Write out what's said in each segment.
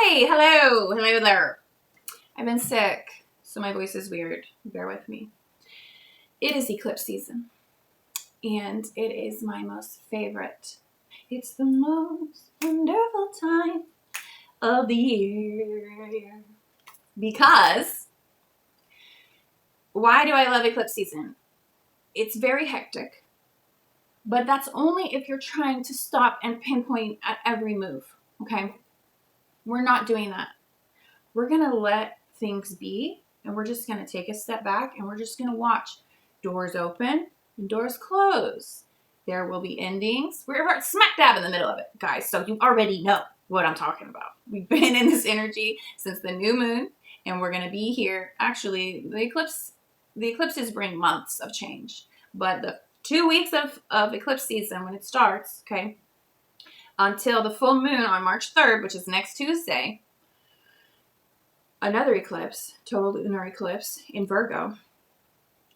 Hi, hello there. I've been sick, so my voice is weird. Bear with me. It is eclipse season, and it is my most favorite. It's the most wonderful time of the year. Because, why do I love eclipse season? It's very hectic, but that's only if you're trying to stop and pinpoint at every move, okay? We're not doing that. We're going to let things be, and we're just going to take a step back, and we're just going to watch doors open and doors close. There will be endings. We're smack dab in the middle of it, guys, so you already know what I'm talking about. We've been in this energy since the new moon, and we're going to be here. Actually, the eclipses bring months of change, but the 2 weeks of eclipse season, when it starts, okay, until the full moon on March 3rd, which is next Tuesday, another eclipse, total lunar eclipse in Virgo.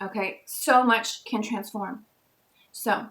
Okay, so much can transform. So,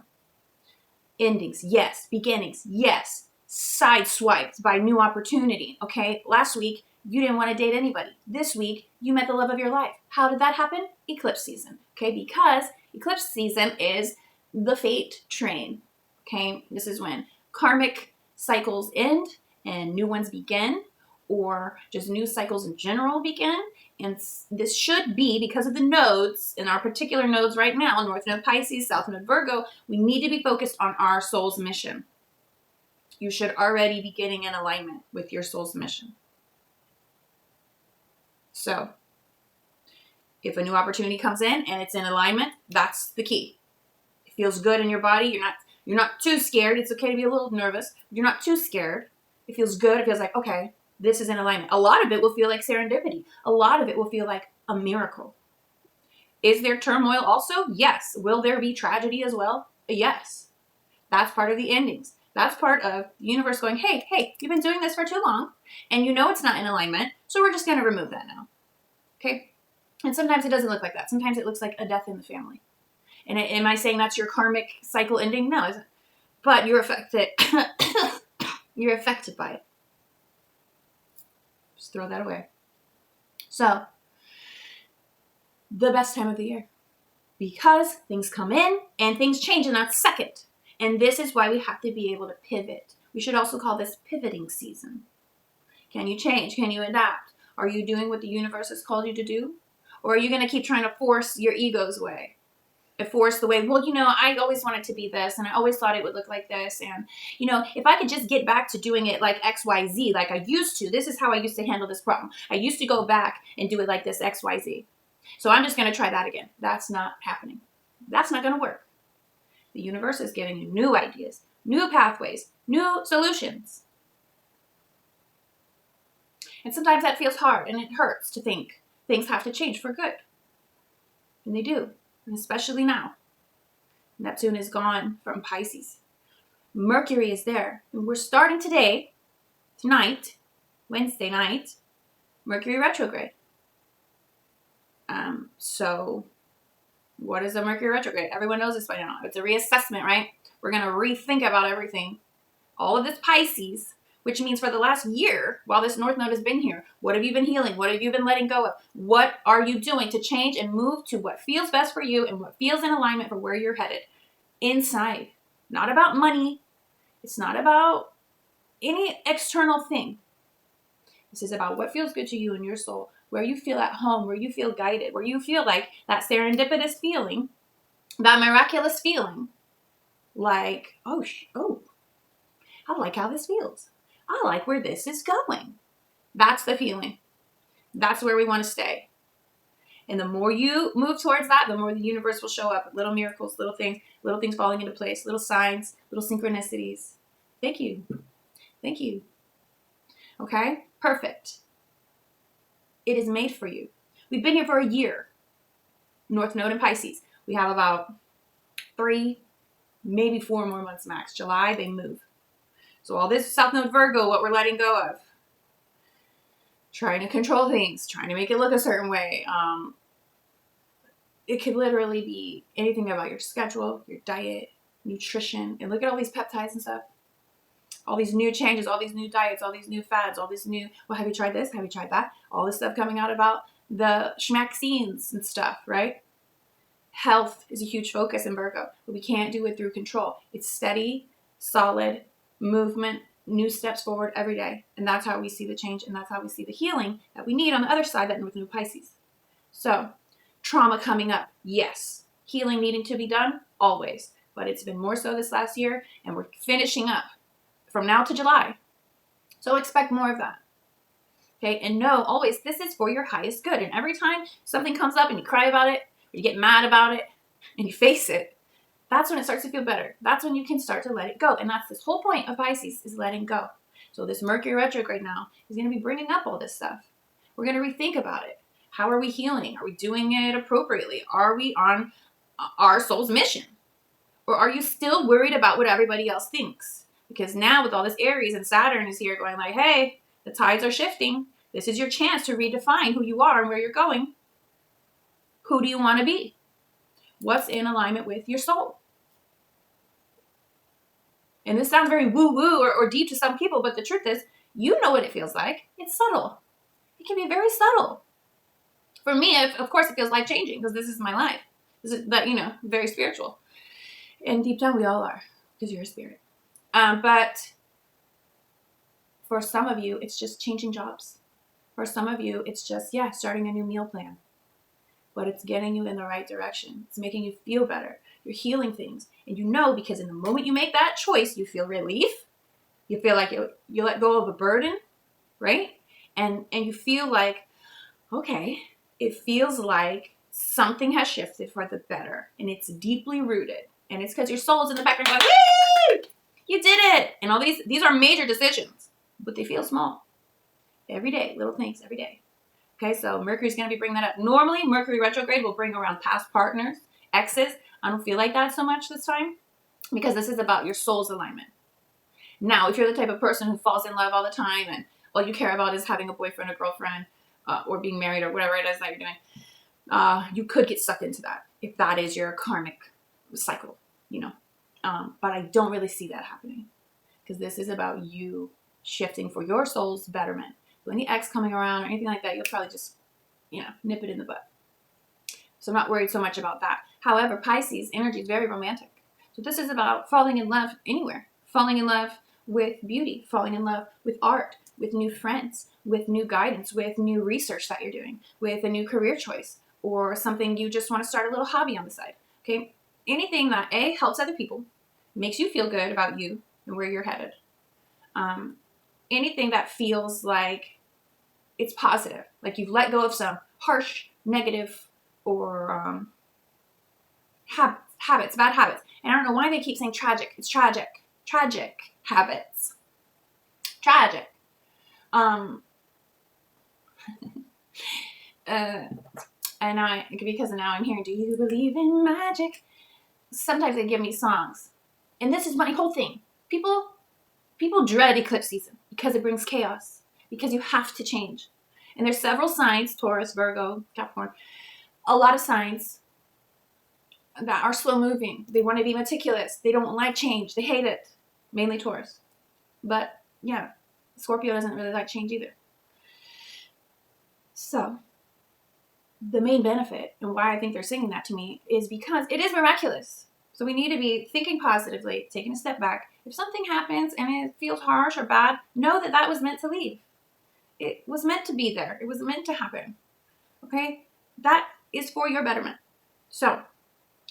endings, yes. Beginnings, yes. Side swipes by new opportunity. Okay, last week you didn't want to date anybody. This week you met the love of your life. How did that happen? Eclipse season. Okay, because eclipse season is the fate train. Okay, this is when karmic cycles end and new ones begin, or just new cycles in general begin. And this should be, because of the nodes, in our particular nodes right now, North Node Pisces, South Node Virgo, we need to be focused on our soul's mission. You should already be getting in alignment with your soul's mission. So, if a new opportunity comes in and it's in alignment, that's the key. It feels good in your body. You're not too scared. It's okay to be a little nervous. You're not too scared. It feels good. It feels like, okay, this is in alignment. A lot of it will feel like serendipity. A lot of it will feel like a miracle. Is there turmoil also? Yes. Will there be tragedy as well? Yes. That's part of the endings. That's part of the universe going, hey, you've been doing this for too long, and you know it's not in alignment, so we're just going to remove that now. Okay? And sometimes it doesn't look like that. Sometimes it looks like a death in the family. And am I saying that's your karmic cycle ending? No, isn't it? But you're affected. You're affected by it. Just throw that away. So, the best time of the year. Because things come in and things change in that second. And this is why we have to be able to pivot. We should also call this pivoting season. Can you change? Can you adapt? Are you doing what the universe has called you to do? Or are you going to keep trying to force your ego's way? Force the way, well, I always wanted to be this, and I always thought it would look like this, and, if I could just get back to doing it like XYZ, like I used to, this is how I used to handle this problem. I used to go back and do it like this XYZ. So I'm just going to try that again. That's not happening. That's not going to work. The universe is giving you new ideas, new pathways, new solutions. And sometimes that feels hard, and it hurts to think things have to change for good. And they do. And especially now. Neptune is gone from Pisces. Mercury is there. And we're starting tonight, Wednesday night, Mercury retrograde. So what is a Mercury retrograde? Everyone knows this by now. It's a reassessment, right? We're going to rethink about everything. All of this Pisces, which means for the last year, while this North Node has been here, what have you been healing? What have you been letting go of? What are you doing to change and move to what feels best for you and what feels in alignment for where you're headed? Inside. Not about money. It's not about any external thing. This is about what feels good to you and your soul, where you feel at home, where you feel guided, where you feel like that serendipitous feeling, that miraculous feeling, like, oh, I like how this feels. I like where this is going. That's the feeling. That's where we want to stay. And the more you move towards that, the more the universe will show up. Little miracles, little things falling into place, little signs, little synchronicities. Thank you. Thank you. Okay? Perfect. It is made for you. We've been here for a year. North Node and Pisces. We have about 3, maybe 4 more months max. July, they move. So all this South Node Virgo, what we're letting go of. Trying to control things. Trying to make it look a certain way. It could literally be anything about your schedule, your diet, nutrition. And look at all these peptides and stuff. All these new changes, all these new diets, all these new fads, all this new, well, have you tried this? Have you tried that? All this stuff coming out about the schmaxines and stuff, right? Health is a huge focus in Virgo, but we can't do it through control. It's steady, solid movement, new steps forward every day. And that's how we see the change, and that's how we see the healing that we need on the other side, that with new Pisces. So, trauma coming up, yes. Healing needing to be done, always. But it's been more so this last year, and we're finishing up from now to July. So expect more of that. Okay, and know always this is for your highest good. And every time something comes up and you cry about it, or you get mad about it, and you face it, that's when it starts to feel better. That's when you can start to let it go. And that's this whole point of Pisces, is letting go. So this Mercury retrograde now is going to be bringing up all this stuff. We're going to rethink about it. How are we healing? Are we doing it appropriately? Are we on our soul's mission? Or are you still worried about what everybody else thinks? Because now with all this Aries and Saturn is here going like, hey, the tides are shifting. This is your chance to redefine who you are and where you're going. Who do you want to be? What's in alignment with your soul? And this sounds very woo-woo or deep to some people, but the truth is, you know what it feels like. It's subtle. It can be very subtle. For me, of course, it feels life-changing because this is my life. This is that, very spiritual. And deep down, we all are, because you're a spirit. But for some of you, it's just changing jobs. For some of you, it's just, starting a new meal plan. But it's getting you in the right direction. It's making you feel better. You're healing things. And because in the moment you make that choice, you feel relief. You feel like you let go of a burden, right? And you feel like, okay, it feels like something has shifted for the better. And it's deeply rooted. And it's because your soul's in the background going, woo! You did it! And all these are major decisions. But they feel small. Every day, little things every day. Okay, so Mercury's going to be bringing that up. Normally, Mercury retrograde will bring around past partners, exes. I don't feel like that so much this time because this is about your soul's alignment. Now, if you're the type of person who falls in love all the time and all you care about is having a boyfriend or girlfriend or being married or whatever it is that you're doing, you could get sucked into that if that is your karmic cycle, But I don't really see that happening because this is about you shifting for your soul's betterment. So any ex coming around or anything like that, you'll probably just, nip it in the bud. So I'm not worried so much about that. However, Pisces energy is very romantic. So this is about falling in love anywhere. Falling in love with beauty, falling in love with art, with new friends, with new guidance, with new research that you're doing, with a new career choice, or something you just want to start a little hobby on the side. Okay? Anything that helps other people, makes you feel good about you and where you're headed. Anything that feels like it's positive, like you've let go of some harsh, negative, or habits, bad habits. And I don't know why they keep saying tragic. It's tragic. Tragic habits. Tragic. And because now I'm hearing, do you believe in magic? Sometimes they give me songs. And this is my whole thing. People dread eclipse season because it brings chaos. Because you have to change. And there's several signs, Taurus, Virgo, Capricorn, a lot of signs that are slow moving. They want to be meticulous. They don't like change. They hate it. Mainly Taurus. But Scorpio doesn't really like change either. So the main benefit and why I think they're singing that to me is because it is miraculous. So we need to be thinking positively, taking a step back. If something happens and it feels harsh or bad, know that that was meant to leave. It was meant to be there. It was meant to happen. Okay? That is for your betterment. So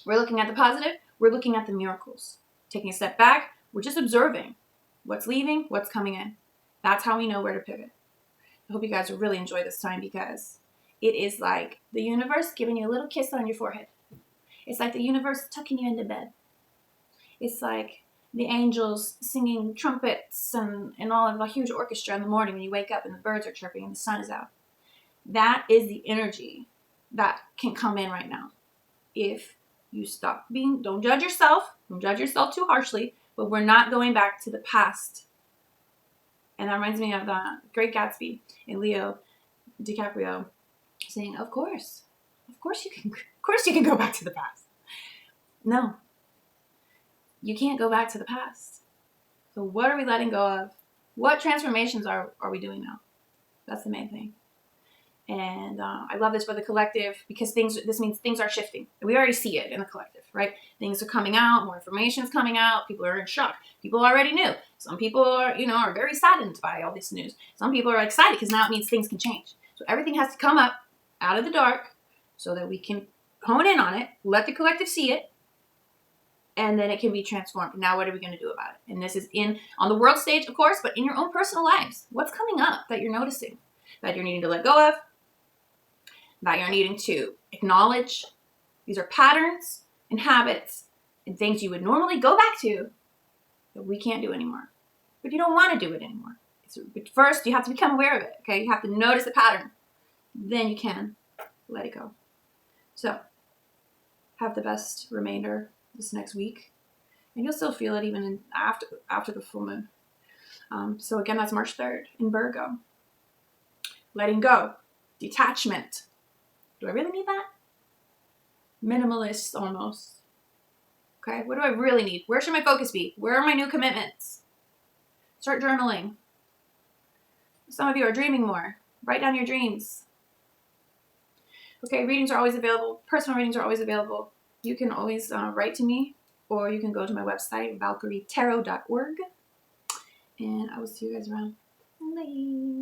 we're looking at the positive. We're looking at the miracles. Taking a step back, we're just observing what's leaving, what's coming in. That's how we know where to pivot. I hope you guys will really enjoy this time because it is like the universe giving you a little kiss on your forehead. It's like the universe tucking you into bed. It's like the angels singing trumpets and all of a huge orchestra in the morning when you wake up and the birds are chirping and the sun is out. That is the energy that can come in right now. If you don't judge yourself too harshly, but we're not going back to the past. And that reminds me of the Great Gatsby and Leo DiCaprio saying, of course you can go back to the past. No, you can't go back to the past. So what are we letting go of? What transformations are we doing now? That's the main thing. And I love this for the collective because this means things are shifting. We already see it in the collective, right? Things are coming out, more information is coming out. People are in shock. People already knew. Some people are very saddened by all this news. Some people are excited because now it means things can change. So everything has to come up out of the dark so that we can hone in on it, let the collective see it, and then it can be transformed. Now what are we going to do about it? And this is on the world stage, of course, but in your own personal lives. What's coming up that you're noticing, that you're needing to let go of, that you're needing to acknowledge? These are patterns and habits and things you would normally go back to that we can't do anymore. But you don't want to do it anymore. But first, you have to become aware of it, okay? You have to notice the pattern. Then you can let it go. So, have the best remainder this next week. And you'll still feel it even after the full moon. So again, that's March 3rd in Virgo. Letting go. Detachment. Do I really need that? Minimalist almost. Okay, what do I really need? Where should my focus be? Where are my new commitments? Start journaling. Some of you are dreaming more. Write down your dreams. Okay, readings are always available. Personal readings are always available. You can always write to me, or you can go to my website, valkyrietarot.org. And I will see you guys around. Bye.